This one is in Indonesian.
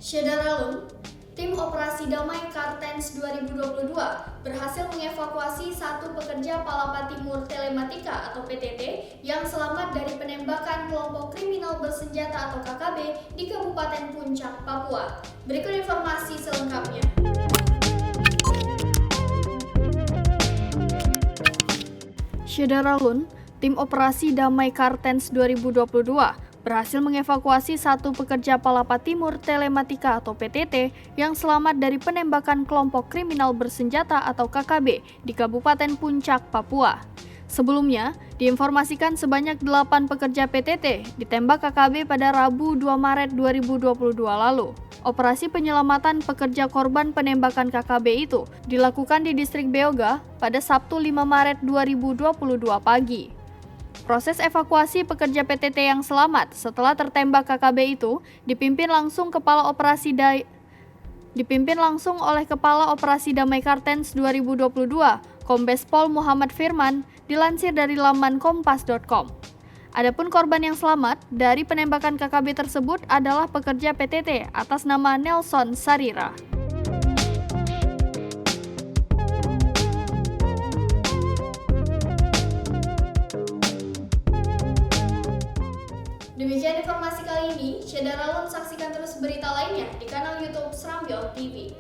Syederalun, tim operasi damai Kartens 2022 berhasil mengevakuasi satu pekerja Palapa Timur Telematika atau PTT yang selamat dari penembakan kelompok kriminal bersenjata atau KKB di Kabupaten Puncak, Papua. Berikut informasi selengkapnya. Syederalun, tim operasi damai Kartens 2022 berhasil mengevakuasi satu pekerja Palapa Timur Telematika atau PTT yang selamat dari penembakan kelompok kriminal bersenjata atau KKB di Kabupaten Puncak, Papua. Sebelumnya, diinformasikan sebanyak 8 pekerja PTT ditembak KKB pada Rabu 2 Maret 2022 lalu. Operasi penyelamatan pekerja korban penembakan KKB itu dilakukan di distrik Beoga pada Sabtu 5 Maret 2022 pagi. Proses evakuasi pekerja PTT yang selamat setelah tertembak KKB itu dipimpin langsung oleh Kepala Operasi Damai Kartens 2022, Kombes Pol Muhammad Firman, dilansir dari laman kompas.com. Adapun korban yang selamat dari penembakan KKB tersebut adalah pekerja PTT atas nama Nelson Sarira. Demikian informasi kali ini. Syederalun, saksikan terus berita lainnya di kanal YouTube Srambyol TV.